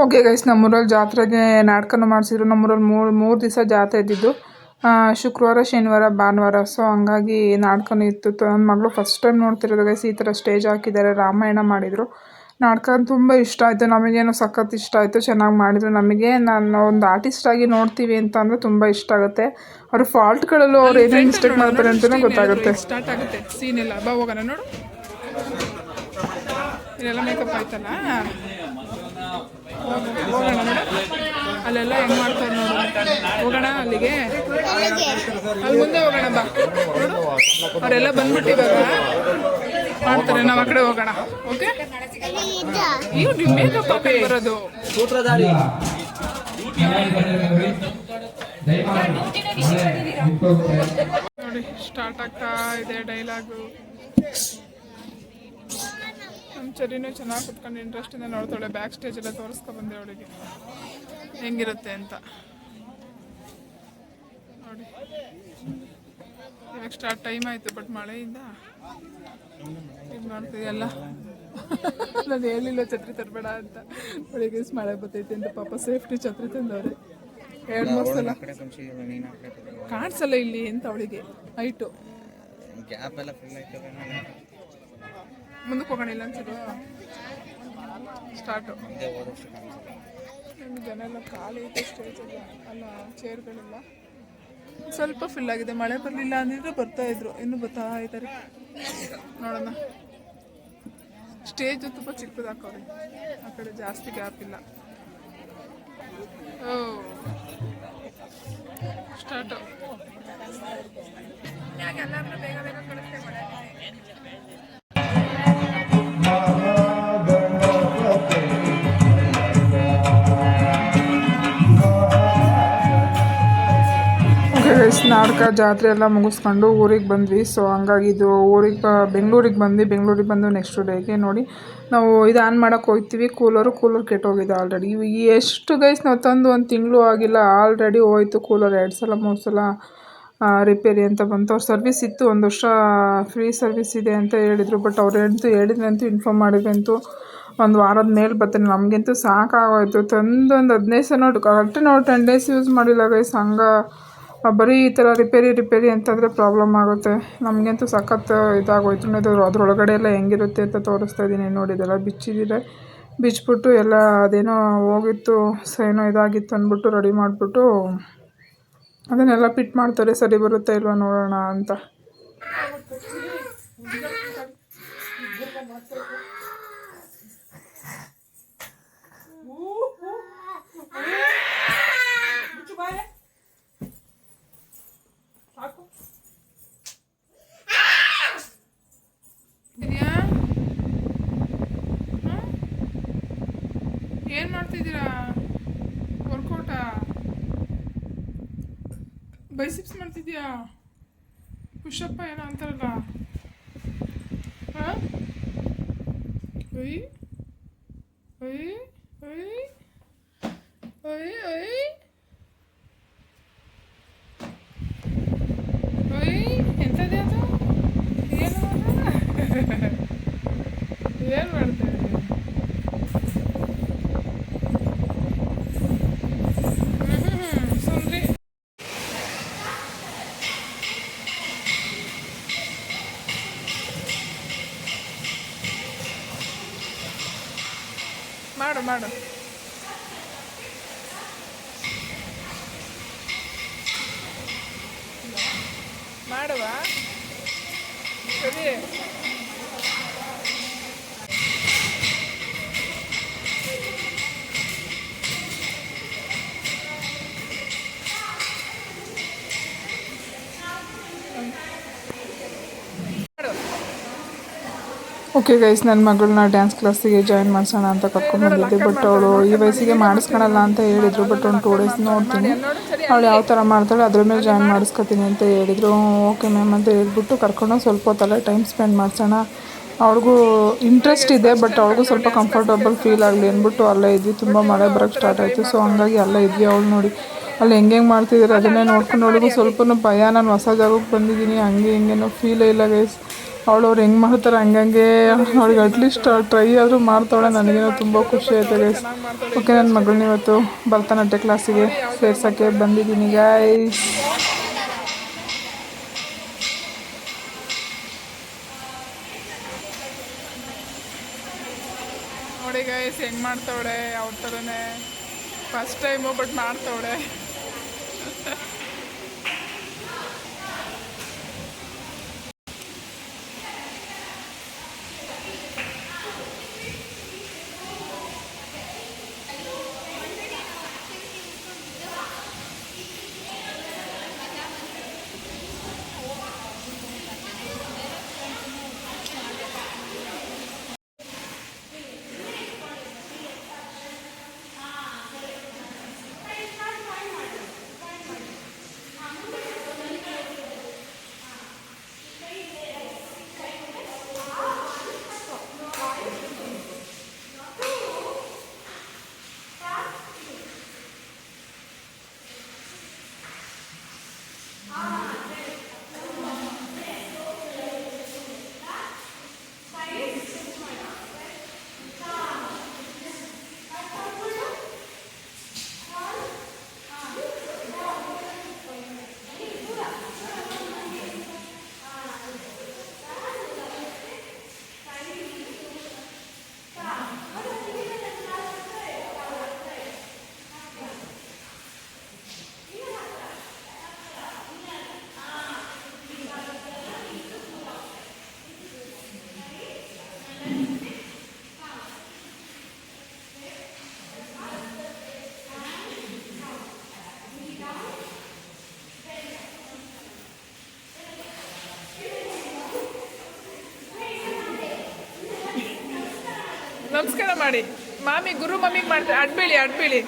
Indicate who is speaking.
Speaker 1: Okay guys, ನಮ್ಮೂರಲ್ಲಿ ಜಾತ್ರೆಗೆ ನಾಟಕನೂ ಮಾಡಿಸಿದ್ರು. ನಮ್ಮೂರಲ್ಲಿ ಮೂರು ದಿವಸ ಜಾತ್ರೆ ಇದ್ದಿದ್ದು, ಶುಕ್ರವಾರ, ಶನಿವಾರ, ಭಾನುವಾರ. ಸೊ ಹಂಗಾಗಿ ನಾಟಕನೂ ಇತ್ತು. ನನ್ನ ಮಗಳು ಫಸ್ಟ್ ಟೈಮ್ ನೋಡ್ತಿರೋದು ಗೈಸ್. ಈ ಥರ ಸ್ಟೇಜ್ ಹಾಕಿದ್ದಾರೆ, ರಾಮಾಯಣ ಮಾಡಿದರು. ನಾಟಕ ತುಂಬ ಇಷ್ಟ ಆಯಿತು. ನಮಗೇನೋ ಸಖತ್ ಇಷ್ಟ ಆಯಿತು, ಚೆನ್ನಾಗಿ ಮಾಡಿದರು. ನಮಗೆ ನಾನು ಒಂದು ಆರ್ಟಿಸ್ಟಾಗಿ ನೋಡ್ತೀವಿ ಅಂತ ಅಂದರೆ ತುಂಬ ಇಷ್ಟ ಆಗುತ್ತೆ. ಅವ್ರ ಫಾಲ್ಟ್ಗಳಲ್ಲೂ ಅವ್ರು ಏನೇನು ಮಿಸ್ಟೇಕ್ ಮಾಡ್ತಾರೆ ಅಂತಲೇ ಗೊತ್ತಾಗುತ್ತೆ.
Speaker 2: ಸ್ಟಾರ್ಟ್ ಆಗುತ್ತೆ ಸೀನ್ ಎಲ್ಲ. ಬಾ ಹೋಗೋಣ, ನೋಡು ಇಲ್ಲೆಲ್ಲ ಮೇಕಪ್ ಆಯ್ತಲ್ಲ. ಹೋಗೋಣ ನೋಡು, ಅಲ್ಲೆಲ್ಲ ಹೆಂಗೆ ಮಾಡ್ತಾರೆ ನೋಡು. ಹೋಗೋಣ ಅಲ್ಲಿಗೆ, ಅಲ್ಲಿ ಮುಂದೆ ಹೋಗೋಣ ಬಾ. ನೋಡು ಅವರೆಲ್ಲ ಬಂದ್ಬಿಟ್ಟು ಇವಾಗ ಮಾಡ್ತಾರೆ, ನಾವು ಆ ಕಡೆ ಹೋಗೋಣ. ಓಕೆ, ಇವ್ರು ನಿಮ್ಮ ಮೇಕಪ್ ಹಾಕಿ ಬರೋದು. ನೋಡಿ ಸ್ಟಾರ್ಟ್ ಆಗ್ತಾ ಇದೆ ಡೈಲಾಗು. ನಮ್ಮ ಚರಿನೂ ಚೆನ್ನಾಗಿ ಕುತ್ಕೊಂಡು ಇಂಟ್ರೆಸ್ಟಿಂದ ನೋಡ್ತಾಳೆ. ಬ್ಯಾಕ್ ಸ್ಟೇಜ್ ಎಲ್ಲ ತೋರಿಸ್ಕೊ ಬಂದೆ ಅವಳಿಗೆ ಹೆಂಗಿರುತ್ತೆ ಅಂತ. ನೋಡಿ ಇವಾಗ ಸ್ಟಾರ್ಟ್ ಟೈಮ್ ಆಯಿತು, ಬಟ್ ಮಳೆಯಿಂದ ಇದು ಮಾಡ್ತೀಯಲ್ಲ. ನಾನು ಹೇಳಿಲ್ಲ ಛತ್ರಿ ತರಬೇಡ ಅಂತ. ಬೆಳಿಗ್ಗೆ ಮಳೆ ಬರ್ತೈತೆ ಅಂತ ಪಾಪ ಸೇಫ್ಟಿ ಛತ್ರಿ ತಂದವ್ರೆ. 2-3 ಸಲ ಕಾಣಿಸಲ್ಲ ಇಲ್ಲಿ ಅಂತ ಅವಳಿಗೆ. ಹೈಟು ಮುಂದಕ್ಕೆ ಹೋಗೋಣ, ಇಲ್ಲ ಅನ್ಸೋದು. ಸ್ಟಾರ್ಟು. ಜನ ಎಲ್ಲ ಖಾಲಿ ಐತೆ ಸ್ಟೇಜೆಲ್ಲ, ಅಲ್ಲ ಚೇರ್ಗಳೆಲ್ಲ ಸ್ವಲ್ಪ ಫಿಲ್ ಆಗಿದೆ. ಮಳೆ ಬರಲಿಲ್ಲ ಅಂದಿದ್ರೆ ಬರ್ತಾ ಇದ್ರು, ಇನ್ನೂ ಬರ್ತಾ ಇದ್ದಾರೆ. ನೋಡೋಣ. ಸ್ಟೇಜು ತುಂಬ ಚಿಕ್ಕದಾಕವ್ರೆ, ಆ ಕಡೆ ಜಾಸ್ತಿ ಗ್ಯಾಪ್ ಇಲ್ಲ. ಓ ಸ್ಟಾರ್ಟು. ಎಲ್ಲರೂ ಬೇಗ ಬೇಗ ಕಳಿಸ್ತೇವೆ ಮಳೆ.
Speaker 1: ನಾಟಕ ಜಾತ್ರೆ ಎಲ್ಲ ಮುಗಿಸ್ಕೊಂಡು ಊರಿಗೆ ಬಂದ್ವಿ. ಸೊ ಹಂಗಾಗಿ ಇದು ಬೆಂಗಳೂರಿಗೆ ಬಂದು ನೆಕ್ಸ್ಟ್ ಡೇಗೆ ನೋಡಿ ನಾವು ಇದು ಆನ್ ಮಾಡೋಕ್ಕೆ ಹೋಗ್ತೀವಿ. ಕೂಲರ್ ಕೆಟ್ಟೋಗಿದೆ ಆಲ್ರೆಡಿ. ಎಷ್ಟು ಗೈಸ್ ನಾವು ತಂದು 1 ತಿಂಗಳು ಆಗಿಲ್ಲ, ಆಲ್ರೆಡಿ ಹೋಯ್ತು ಕೂಲರ್. 2 ಸಲ 3 ಸಲ ರಿಪೇರಿ ಅಂತ ಬಂತು. ಅವ್ರ ಸರ್ವಿಸ್ ಇತ್ತು, 1 ವರ್ಷ ಫ್ರೀ ಸರ್ವಿಸ್ ಇದೆ ಅಂತ ಹೇಳಿದರು. ಬಟ್ ಹೇಳಿದ್ರಂತೂ ಇನ್ಫಾರ್ಮ್ ಮಾಡಿದ್ರಂತೂ 1 ವಾರದ ಮೇಲೆ ಬರ್ತಾನೆ. ನಮಗಂತೂ ಸಾಕಾಗೋಯ್ತು. ತಂದು ಒಂದು 15 ಸಲ ನೋಡಿ ಕರೆಕ್ಟ್ ನಾವು 10 ಡೇಸ್ ಯೂಸ್ ಮಾಡಿಲ್ಲ ಗೈಸ್. ಹಂಗೆ ಬರೀ ಈ ಥರ ರಿಪೇರಿ ಅಂತಂದರೆ ಪ್ರಾಬ್ಲಮ್ ಆಗುತ್ತೆ. ನಮಗಂತೂ ಸಖತ್ ಇದಾಗೋಯ್ತು. ಅದರೊಳಗಡೆ ಎಲ್ಲ ಹೆಂಗಿರುತ್ತೆ ಅಂತ ತೋರಿಸ್ತಾ ಇದ್ದೀನಿ. ನೋಡಿದೆಲ್ಲ ಬಿಚ್ಚಿಬಿಟ್ಟು ಎಲ್ಲ ಅದೇನೋ ಹೋಗಿತ್ತು, ಏನೋ ಇದಾಗಿತ್ತು ಅಂದ್ಬಿಟ್ಟು ರೆಡಿ ಮಾಡಿಬಿಟ್ಟು ಅದನ್ನೆಲ್ಲ ಫಿಟ್ ಮಾಡ್ತಾರೆ. ಸರಿ ಬರುತ್ತೆ ಇಲ್ವಾ ನೋಡೋಣ ಅಂತ.
Speaker 2: ಏನು ಮಾಡ್ತಿದ್ದೀರಾ? ವರ್ಕೌಟಾ? ಬೈಸಿಪ್ಸ್ ಮಾಡ್ತಿದ್ಯಾ? ಪುಷಪ್ಪ ಏನೋ ಅಂತಾರಲ್ಲ. ಹಾಂ, ಒಯ್ ಒಯ್ ಒಯ್ ಒಯ್ ಒಯ್ ಒಯ್. ಎಂಥದ್ದೇ ಅದು? ಏನು ಏನು ಮಾಡ್ತಾ ಮಾಡು ಮಾಡುವ ಸರಿ.
Speaker 1: ಓಕೆ ಗೈಸ್, ನನ್ನ ಮಗಳನ್ನ ಡ್ಯಾನ್ಸ್ ಕ್ಲಾಸಿಗೆ ಜಾಯಿನ್ ಮಾಡಿಸೋಣ ಅಂತ ಕರ್ಕೊಂಡ್ಬಂದಿದ್ದೆ. ಬಟ್ ಅವಳು ಈ ವಯಸ್ಸಿಗೆ ಮಾಡಿಸ್ಕೊಳಲ್ಲ ಅಂತ ಹೇಳಿದರು. ಬಟ್ ಒಂದು 2 ಡೇಸ್ ನೋಡ್ತೀನಿ ಅವಳು ಯಾವ ಥರ ಮಾಡ್ತಾಳೆ, ಅದ್ರ ಮೇಲೆ ಜಾಯಿನ್ ಮಾಡಿಸ್ಕೊತೀನಿ ಅಂತ ಹೇಳಿದರು. ಓಕೆ ಮ್ಯಾಮ್ ಅಂತ ಹೇಳ್ಬಿಟ್ಟು ಕರ್ಕೊಂಡು ಸ್ವಲ್ಪ ಹೊತ್ತಲ್ಲೇ ಟೈಮ್ ಸ್ಪೆಂಡ್ ಮಾಡಿಸೋಣ. ಅವ್ಳಿಗೂ ಇಂಟ್ರೆಸ್ಟ್ ಇದೆ, ಬಟ್ ಅವ್ಳಿಗೂ ಸ್ವಲ್ಪ ಕಂಫರ್ಟಬಲ್ ಫೀಲ್ ಆಗಲಿ ಅಂದ್ಬಿಟ್ಟು ಅಲ್ಲೇ ಇದ್ವಿ. ತುಂಬ ಮಳೆ ಬರೋಕ್ಕೆ ಸ್ಟಾರ್ಟ್ ಆಯಿತು. ಸೊ ಹಂಗಾಗಿ ಅಲ್ಲೇ ಇದ್ವಿ. ಅವಳು ನೋಡಿ ಅಲ್ಲಿ ಹೆಂಗೆ ಮಾಡ್ತಿದ್ದಾರೆ ಅದನ್ನೇ ನೋಡ್ಕೊಂಡು ಅವಳಿಗೂ ಸ್ವಲ್ಪ ಭಯ. ನಾನು ಹೊಸ ಜಾಗಕ್ಕೆ ಬಂದಿದ್ದೀನಿ, ಹಂಗೆ ಹಿಂಗೇನೋ ಫೀಲೇ ಇಲ್ಲ ಗೈಸ್. ಅವ್ರು ಹೆಂಗೆ ಮಾಡ್ತಾರೆ ಹಂಗಂಗೆ ಅವಳಿಗೆ ಅಟ್ಲೀಸ್ಟ್ ಟ್ರೈ ಆದರೂ ಮಾಡ್ತಾವಳೆ. ನನಗೇನೋ ತುಂಬ ಖುಷಿ ಆಯ್ತು ಗೈಸ್. ಓಕೆ, ನನ್ನ ಮಗಳನ್ನ ಇವತ್ತು ಭರತನಾಟ್ಯ ಕ್ಲಾಸಿಗೆ ಸೇರ್ಸೋಕ್ಕೆ ಬಂದಿದ್ದೀನಿ ಗೈಸ್.
Speaker 2: ನೋಡಿ ಗೈಸ್ ಹೆಂಗೆ ಮಾಡ್ತಾವಳೆ ಅವ್ರ ಥರನೇ. ಫಸ್ಟ್ ಟೈಮು ಬಟ್ ಮಾಡ್ತಾವಳೆ. ನಮಸ್ಕಾರ ಮಾಡಿ ಮಾಮಿ, ಗುರು ಮಮ್ಮಿಗೆ ಮಾಡ್ತಾರೆ. ಅಡ್ಬೀಳಿ